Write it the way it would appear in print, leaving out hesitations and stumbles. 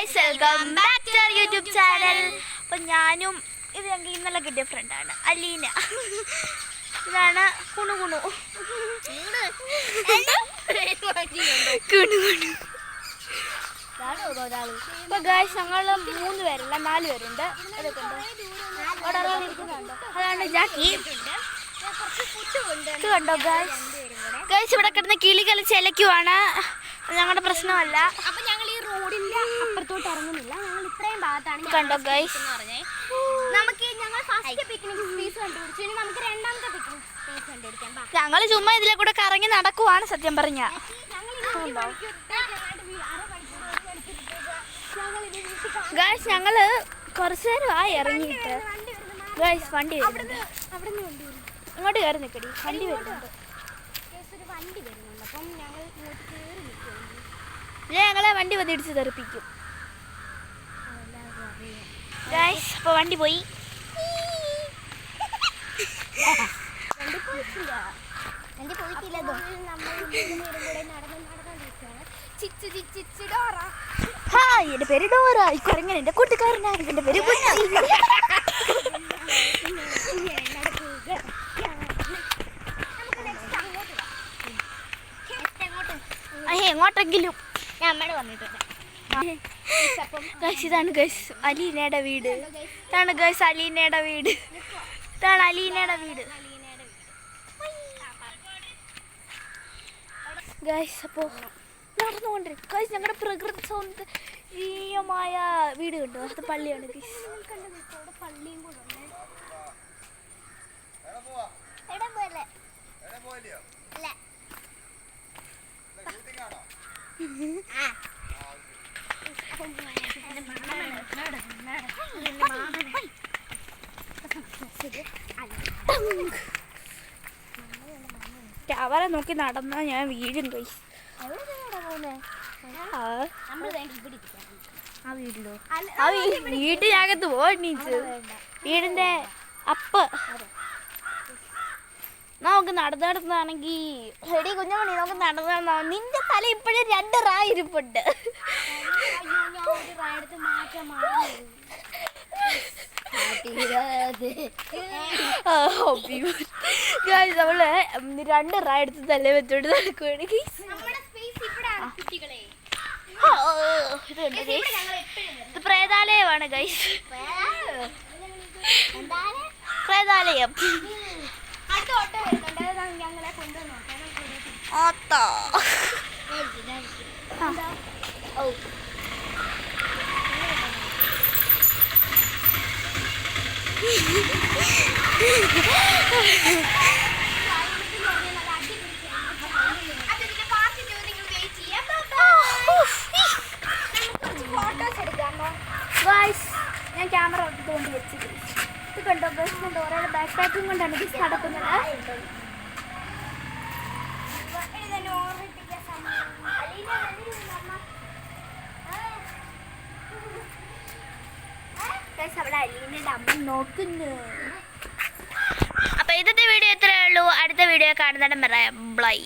Guys, welcome back to YouTube channel. അപ്പം ഞാനും ഇത് ഞങ്ങൾക്ക് ഇന്നലെ കിട്ടിയ ഫ്രണ്ടാണ് അലീന. ഇതാണ് കുണു കുണു അപ്പൊ ഗൈസ്, ഞങ്ങൾ 3 പേരല്ല 4 പേരുണ്ട്. അതാണ് ജാക്കി. ഇത് കണ്ടോ ഗൈസ്? ഗൈസ്, ഇവിടെ കിടന്ന് കിളി കളിച്ച് ഇലക്കുവാണ്. ഞങ്ങളുടെ പ്രശ്നമല്ല. അപ്പൊ ഞങ്ങൾ ഈ റോഡിന്റെ അപ്പുറത്തോട്ട് ഇറങ്ങുന്നില്ല. ഞങ്ങൾ ഇത്രയും ഭാഗത്താണ്. കണ്ടോ ഗൈസ്? നമുക്ക് ഞങ്ങൾ ഫസ്റ്റ് പിക്നിക് സ്പേസ് കണ്ടുപിടിച്ചു. ഇനി നമുക്ക് രണ്ടാമത്തെ പിക്നിക് സ്പേസ് കണ്ടുപിടിക്കാം. ഞങ്ങൾ ചുമ്മാ ഇതിലെ കൂടെ കറങ്ങി നടക്കുവാണ് സത്യം പറഞ്ഞ. ഗൈസ്, ഞങ്ങള് കുറച്ചു നേരമായി ഇറങ്ങിയിട്ട്. ഗൈസ്, വണ്ടി വരുന്നുണ്ട്. ഇങ്ങോട്ട് കയറി നിൽക്കടി, വണ്ടി വരുന്നുണ്ട്. അപ്പം ഞങ്ങൾ ഇങ്ങോട്ട് കയറി നിൽക്കും. ഞങ്ങളെ വണ്ടി വന്ന് ഇടിച്ച് തെറിപ്പിക്കും. ഗൈസ്, അപ്പോൾ വണ്ടി പോയി. എന്റെ പേര് ഡോറ. ഇക്കുറങ്ങനെ എന്റെ കൂട്ടുകാരനാണ്. എന്റെ പേര് എങ്ങോട്ടെങ്കിലും ഇതാണ് ഗൈസ് അലീനയുടെ വീട്. ഇതാണ് ഗൈസ് അലീനയുടെ വീട്. ഇതാണ് അലീനയുടെ വീട് ഗൈസ്. അപ്പോൾ നടന്നുകൊണ്ടിരിക്കും ഗൈസ്. ഞങ്ങളുടെ പ്രകൃതി സൗന്ദര്യമായ വീട് കണ്ടോ? അത് പള്ളിയാണ് ഗൈസ്. പള്ളിയും കൂടെ അവരെ നോക്കി നടന്നാ ഞാൻ വീഴും ഗൈസ്. ആ വീട്ടിലോ? ആ വീട്ടിനകത്ത് പോണീച്ച് വീടിന്റെ അപ്പ് നമുക്ക് നടന്നാണെങ്കിൽ എടി കുഞ്ഞമണി, നമുക്ക് നടന്നാ നിന്റെ തല ഇപ്പോഴും 2 റാ ഇരിപ്പുണ്ട്. നമ്മള് 2 റാ എടുത്ത് തല വെച്ചോണ്ട് നടക്കുവാണ്. ഇത് പ്രേതാലയമാണ് ഗൈസ്. പ്രേതാലയം. ഞാൻ ക്യാമറ എടുത്തുകൊണ്ട് വെച്ച് ഇത് കണ്ടോ ഗൈസ്? കണ്ടോ? ഒരാളുടെ ബാക്ക് പാക്കിങ് കൊണ്ടാണ് ഗൈസ് നടക്കുന്നത്. അവിടെ അലീനയുടെ അമ്മ നോക്കുന്നു. അപ്പൊ ഇന്നത്തെ വീഡിയോ ഇത്രയേ ഉള്ളൂ. അടുത്ത വീഡിയോ കാണുന്നതിനും പറയാം. ബൈ.